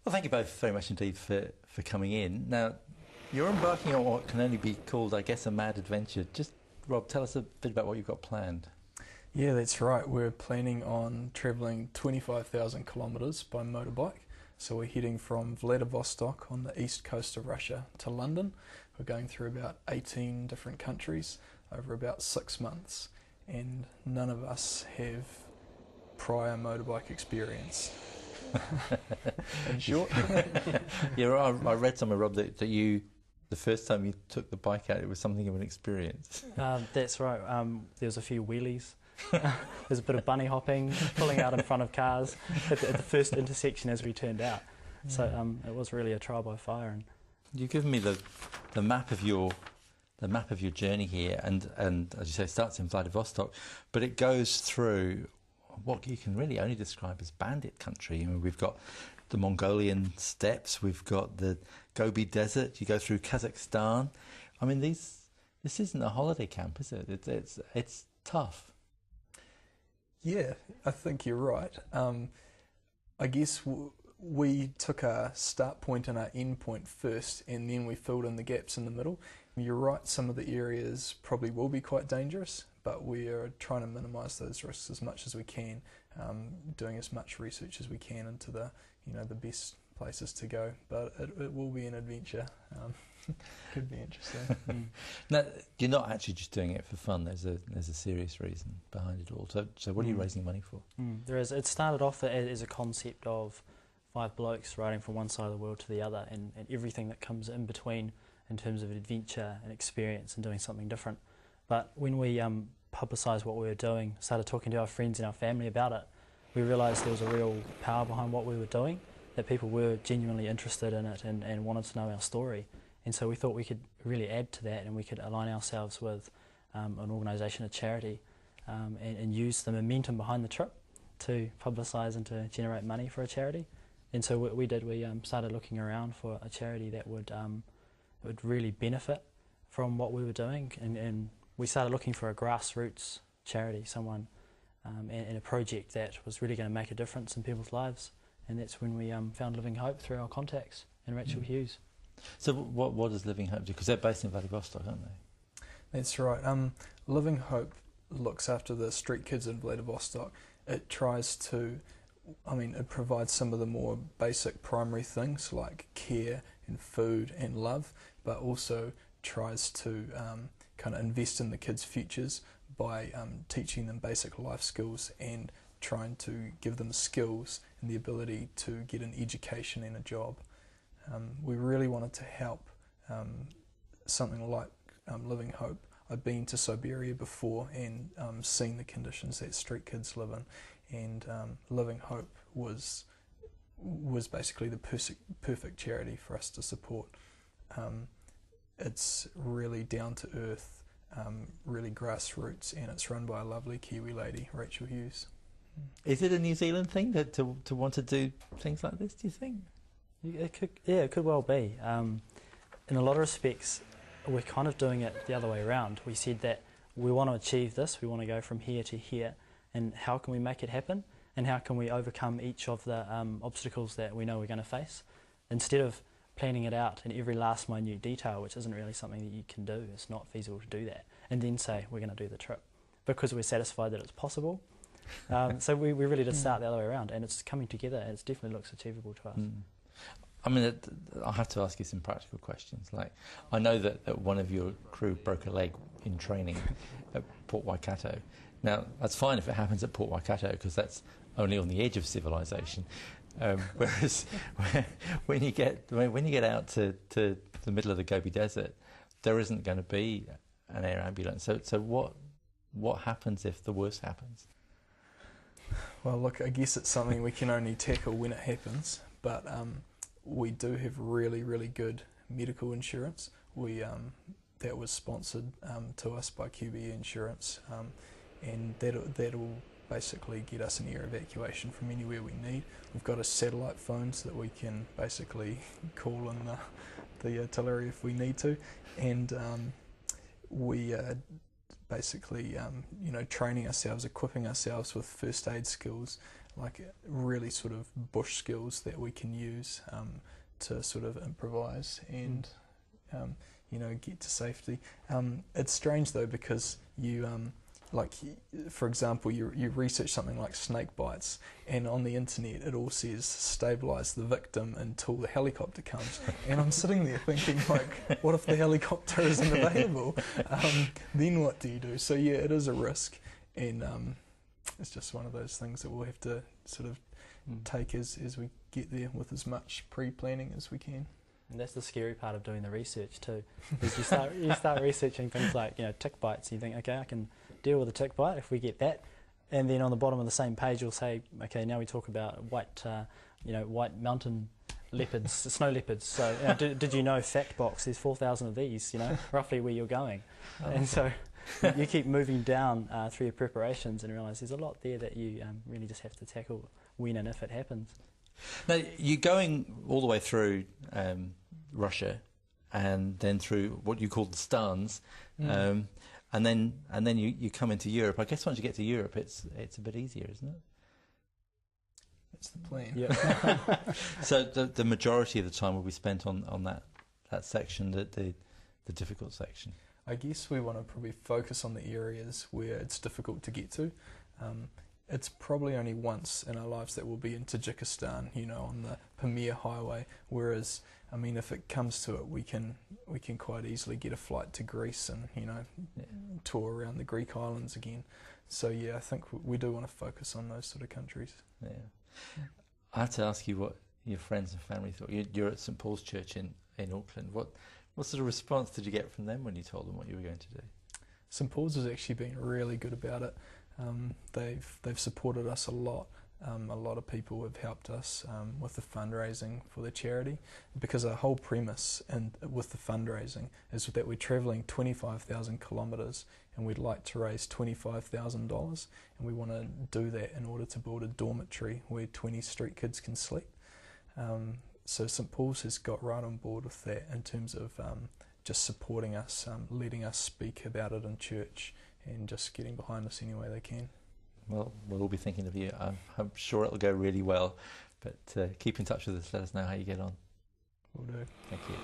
Well, thank you both very much indeed for coming in. Now, you're embarking on what can only be called, I guess, a mad adventure. Just, Rob, tell us a bit about what you've got planned. Yeah, that's right. We're planning on travelling 25,000 kilometres by motorbike. So we're heading from Vladivostok on the east coast of Russia to London. We're going through about 18 different countries over about 6 months, and none of us have prior motorbike experience. In short. Yeah, I read somewhere, Rob, that you, the first time you took the bike out, it was something of an experience. That's right. There was a few wheelies. There's a bit of bunny hopping, pulling out in front of cars at the first intersection as we turned out. So it was really a trial by fire. And you've given me the map of your journey here, and as you say, it starts in Vladivostok, but it goes through what you can really only describe as bandit country. I mean, we've got the Mongolian steppes, we've got the Gobi Desert. You go through Kazakhstan. I mean, this isn't a holiday camp, is it? It's tough. Yeah, I think you're right. I guess we took our start point and our end point first, and then we filled in the gaps in the middle. You're right, some of the areas probably will be quite dangerous, but we are trying to minimise those risks as much as we can, doing as much research as we can into the best places to go. But it will be an adventure. Could be interesting. Now, you're not actually just doing it for fun. There's a serious reason behind it all. So what are you raising money for? There is. It started off as a concept of 5 blokes riding from one side of the world to the other, and everything that comes in between in terms of adventure and experience and doing something different. But when we publicised what we were doing, started talking to our friends and our family about it, we realised there was a real power behind what we were doing, that people were genuinely interested in it and wanted to know our story. And so we thought we could really add to that, and we could align ourselves with an organisation, a charity, and use the momentum behind the trip to publicise and to generate money for a charity. And so what we did, we started looking around for a charity that would really benefit from what we were doing, and we started looking for a grassroots charity, someone and a project that was really going to make a difference in people's lives. And that's when we found Living Hope through our contacts and Rachael Hughes. So what does Living Hope do? Because they're based in Vladivostok, aren't they? That's right. Living Hope looks after the street kids in Vladivostok. It tries to, it provides some of the more basic primary things like care and food and love, but also tries to kind of invest in the kids' futures by teaching them basic life skills and trying to give them skills and the ability to get an education and a job. We really wanted to help something like Living Hope. I've been to Siberia before and seen the conditions that street kids live in, and Living Hope was basically the perfect charity for us to support. It's really down to earth, really grassroots, and it's run by a lovely Kiwi lady, Rachael Hughes. Is it a New Zealand thing to want to do things like this, do you think? It could well be. In a lot of respects, we're kind of doing it the other way around. We said that we want to achieve this, we want to go from here to here, and how can we make it happen? And how can we overcome each of the obstacles that we know we're going to face? Instead of planning it out in every last minute detail, which isn't really something that you can do, it's not feasible to do that, and then say we're going to do the trip, because we're satisfied that it's possible. So we really did start the other way around, and it's coming together, and it definitely looks achievable to us. I mean, I'll have to ask you some practical questions. Like, I know that one of your crew broke a leg in training at Port Waikato. Now, that's fine if it happens at Port Waikato, because that's only on the edge of civilization. Whereas when you get out to the middle of the Gobi Desert, there isn't going to be an air ambulance. So what happens if the worst happens? Well, look, I guess it's something we can only tackle when it happens, but we do have really, really good medical insurance. That was sponsored to us by QBE Insurance, and that'll basically get us an air evacuation from anywhere we need. We've got a satellite phone so that we can basically call in the artillery if we need to, and we basically training ourselves, equipping ourselves with first aid skills, like really sort of bush skills that we can use to sort of improvise and get to safety. It's strange though, because you like, for example, you research something like snake bites, and on the internet it all says stabilise the victim until the helicopter comes. And I'm sitting there thinking, like, what if the helicopter isn't available? Then what do you do? So yeah, it is a risk, and it's just one of those things that we'll have to sort of take as we get there, with as much pre-planning as we can. And that's the scary part of doing the research too. Is you start researching things like tick bites, and you think, okay, I can deal with a tick bite if we get that, and then on the bottom of the same page you'll say, okay, now we talk about white mountain leopards, snow leopards. So did you know, fact box, there's 4,000 of these, roughly where you're going. And so you keep moving down through your preparations and realise there's a lot there that you really just have to tackle when and if it happens. Now, you're going all the way through Russia, and then through what you call the Stans, and then you come into Europe. I guess once you get to Europe, it's a bit easier, isn't it? That's the plan. Yeah. So the majority of the time will be spent on that section, the difficult section. I guess we want to probably focus on the areas where it's difficult to get to. It's probably only once in our lives that we'll be in Tajikistan, on the Pamir Highway. Whereas, I mean, if it comes to it, we can quite easily get a flight to Greece and tour around the Greek islands again. So yeah, I think we do want to focus on those sort of countries. Yeah. I have to ask you what your friends and family thought. You're at St Paul's Church in Auckland. What sort of response did you get from them when you told them what you were going to do? St Paul's has actually been really good about it. They've supported us a lot. A lot of people have helped us with the fundraising for the charity, because our whole premise with the fundraising is that we're travelling 25,000 kilometres and we'd like to raise $25,000, and we want to do that in order to build a dormitory where 20 street kids can sleep. So St Paul's has got right on board with that in terms of just supporting us, letting us speak about it in church, and just getting behind us any way they can. Well, we'll all be thinking of you. I'm sure it'll go really well, but keep in touch with us. Let us know how you get on. Will do. Thank you.